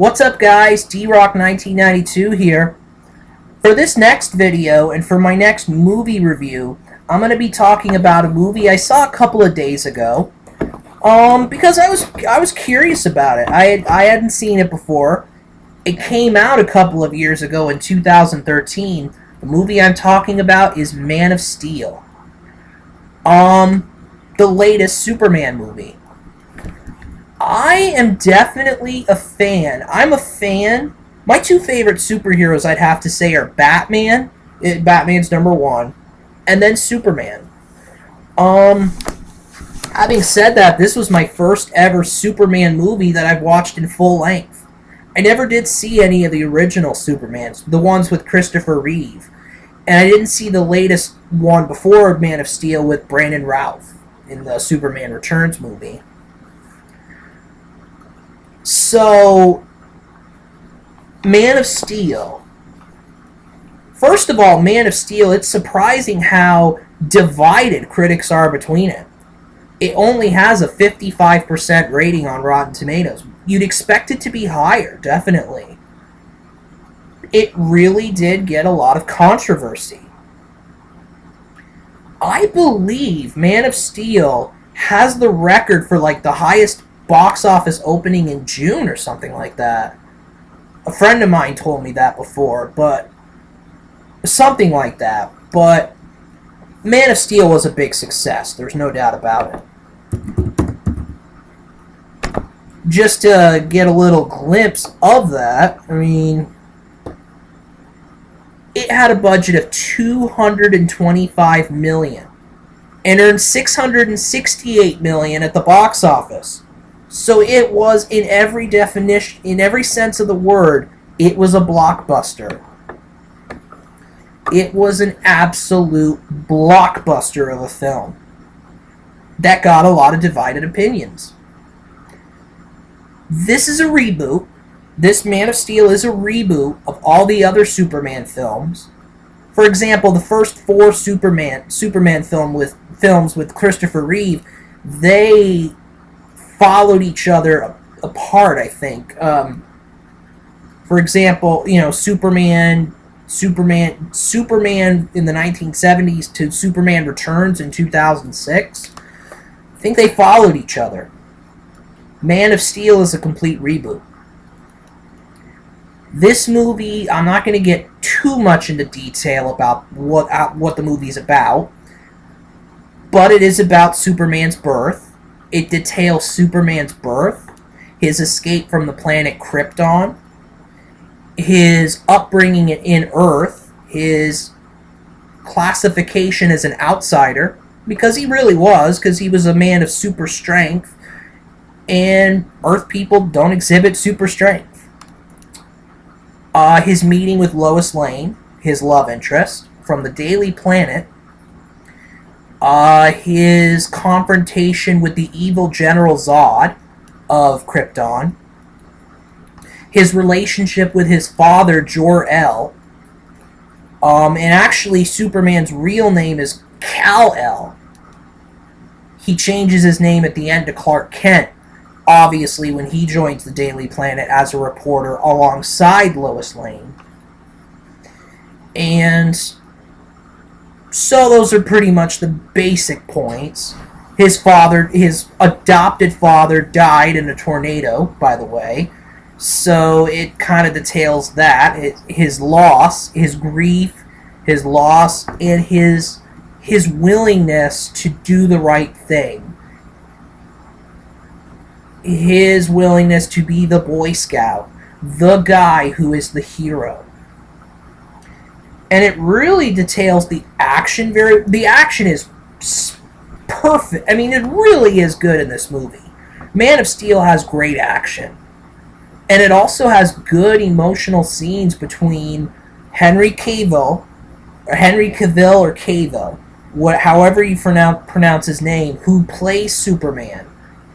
What's up guys, D-Rock1992 here. For this next video and for my next movie review, I'm going to be talking about a movie I saw a couple of days ago. Because I was curious about it. I hadn't seen it before. It came out a couple of years ago in 2013. The movie I'm talking about is Man of Steel. The latest Superman movie. I am definitely a fan. I'm a fan. My two favorite superheroes, I'd have to say, are Batman. Batman's number one. And then Superman. Having said that, this was my first ever Superman movie that I've watched in full length. I never did see any of the original Supermans, the ones with Christopher Reeve. And I didn't see the latest one before Man of Steel with Brandon Routh in the Superman Returns movie. So, Man of Steel. First of all, Man of Steel, it's surprising how divided critics are between it. It only has a 55% rating on Rotten Tomatoes. You'd expect it to be higher, definitely. It really did get a lot of controversy. I believe Man of Steel has the record for like the highest box office opening in June or something like that. A friend of mine told me that before, but something like that. But Man of Steel was a big success. There's no doubt about it. Just to get a little glimpse of that, I mean, it had a budget of $225 million and earned $668 million at the box office. So it was, in every definition, in every sense of the word, it was a blockbuster. It was an absolute blockbuster of a film that got a lot of divided opinions. This is a reboot. This Man of Steel is a reboot of all the other Superman films. For example, the first four Superman films with Christopher Reeve, they followed each other apart, I think. For example, you know, Superman in the 1970s to Superman Returns in 2006. I think they followed each other. Man of Steel is a complete reboot. This movie, I'm not going to get too much into detail about what the movie's about, but it is about Superman's birth. It details Superman's birth, his escape from the planet Krypton, his upbringing in Earth, his classification as an outsider, because he really was, because he was a man of super strength, and Earth people don't exhibit super strength. His meeting with Lois Lane, his love interest, from the Daily Planet. His confrontation with the evil General Zod of Krypton. His relationship with his father, Jor-El. And actually, Superman's real name is Kal-El. He changes his name at the end to Clark Kent, obviously, when he joins the Daily Planet as a reporter alongside Lois Lane. And so those are pretty much the basic points. His adopted father, died in a tornado, by the way. So it kind of details that. His loss, his grief, his loss, and his willingness to do the right thing. His willingness to be the Boy Scout, the guy who is the hero. And it really details the action. The action is perfect. I mean, it really is good in this movie. Man of Steel has great action. And it also has good emotional scenes between Henry Cavill, or Cavil, however you pronounce his name, who plays Superman.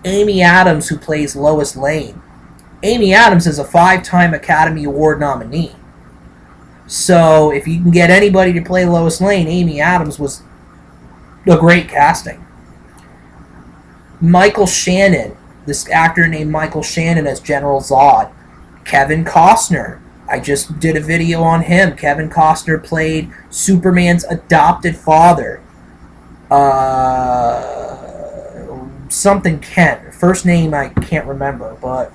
Amy Adams, who plays Lois Lane. Amy Adams is a 5-time Academy Award nominee. So, if you can get anybody to play Lois Lane, Amy Adams was a great casting. Michael Shannon, this actor named Michael Shannon as General Zod, Kevin Costner. I just did a video on him. Kevin Costner played Superman's adopted father. Something Kent. First name I can't remember, but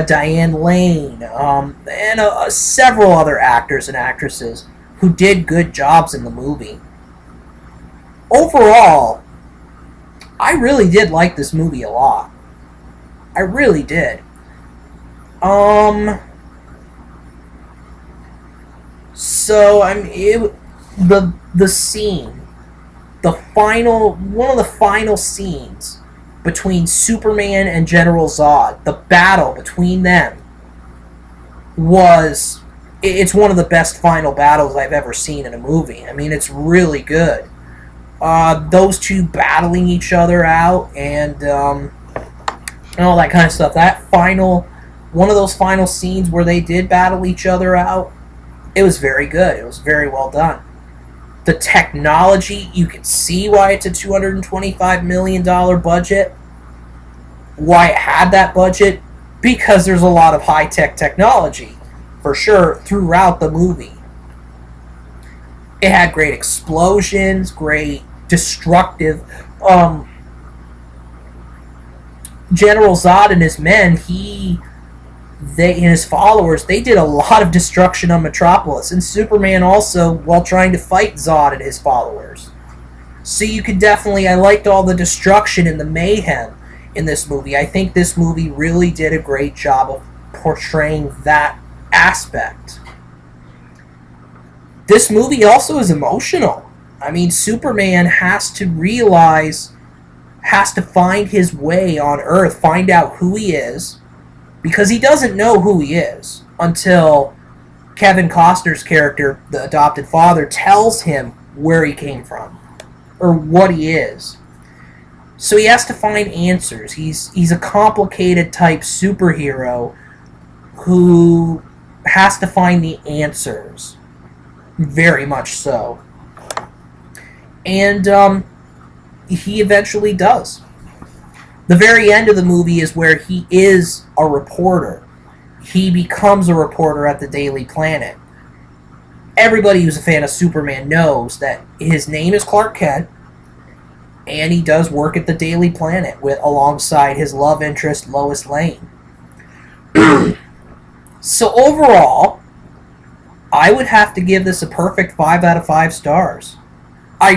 Diane Lane, and several other actors and actresses who did good jobs in the movie. Overall, I really did like this movie a lot. I really did. So the scene, one of the final scenes between Superman and General Zod, the battle between them it's one of the best final battles I've ever seen in a movie. I mean, it's really good. Those two battling each other out and all that kind of stuff. One of those final scenes where they did battle each other out, it was very good. It was very well done. The technology, you can see why it's a $225 million budget. Why it had that budget? Because there's a lot of high-tech technology, for sure, throughout the movie. It had great explosions, great destructive... General Zod and his men, and his followers, they did a lot of destruction on Metropolis, and Superman also, while trying to fight Zod and his followers. So you could I liked all the destruction and the mayhem in this movie. I think this movie really did a great job of portraying that aspect. This movie also is emotional. I mean, Superman has to find his way on Earth, find out who he is, because he doesn't know who he is until Kevin Costner's character, the adopted father, tells him where he came from or what he is. So he has to find answers. He's a complicated type superhero who has to find the answers. Very much so. And he eventually does. The very end of the movie is where he is a reporter. He becomes a reporter at the Daily Planet. Everybody who's a fan of Superman knows that his name is Clark Kent, and he does work at the Daily Planet alongside his love interest, Lois Lane. So overall, I would have to give this a perfect 5 out of 5 stars. I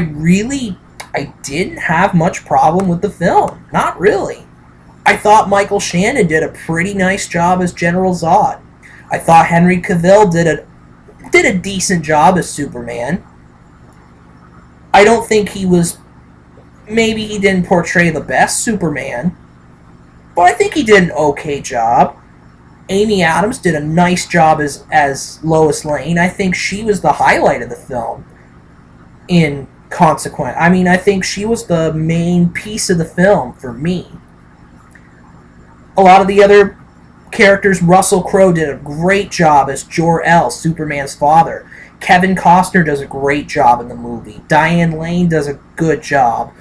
didn't have much problem with the film. Not really. I thought Michael Shannon did a pretty nice job as General Zod. I thought Henry Cavill did a decent job as Superman. I don't think maybe he didn't portray the best Superman, but I think he did an okay job. Amy Adams did a nice job as Lois Lane. I think she was the highlight of the film in consequence. I mean, I think she was the main piece of the film for me. A lot of the other characters, Russell Crowe did a great job as Jor-El, Superman's father. Kevin Costner does a great job in the movie. Diane Lane does a good job.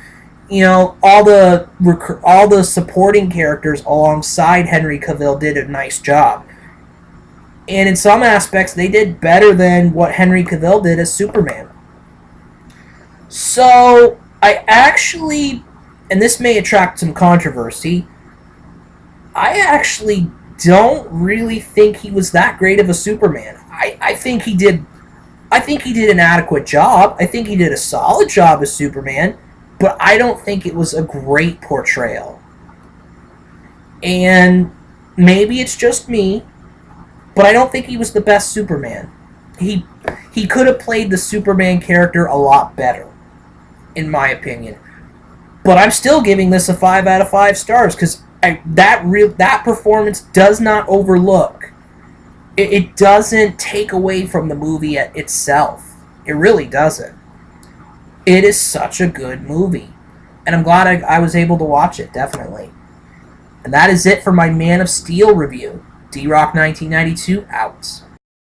You know, all the supporting characters alongside Henry Cavill did a nice job. And in some aspects, they did better than what Henry Cavill did as Superman. So, I actually, and this may attract some controversy, I actually don't really think he was that great of a Superman. I think he did an adequate job. I think he did a solid job as Superman, but I don't think it was a great portrayal. And maybe it's just me, but I don't think he was the best Superman. He could have played the Superman character a lot better, in my opinion. But I'm still giving this a 5 out of 5 stars because that performance does not overlook. It doesn't take away from the movie itself. It really doesn't. It is such a good movie. And I'm glad I was able to watch it, definitely. And that is it for my Man of Steel review. D-Rock 1992, out.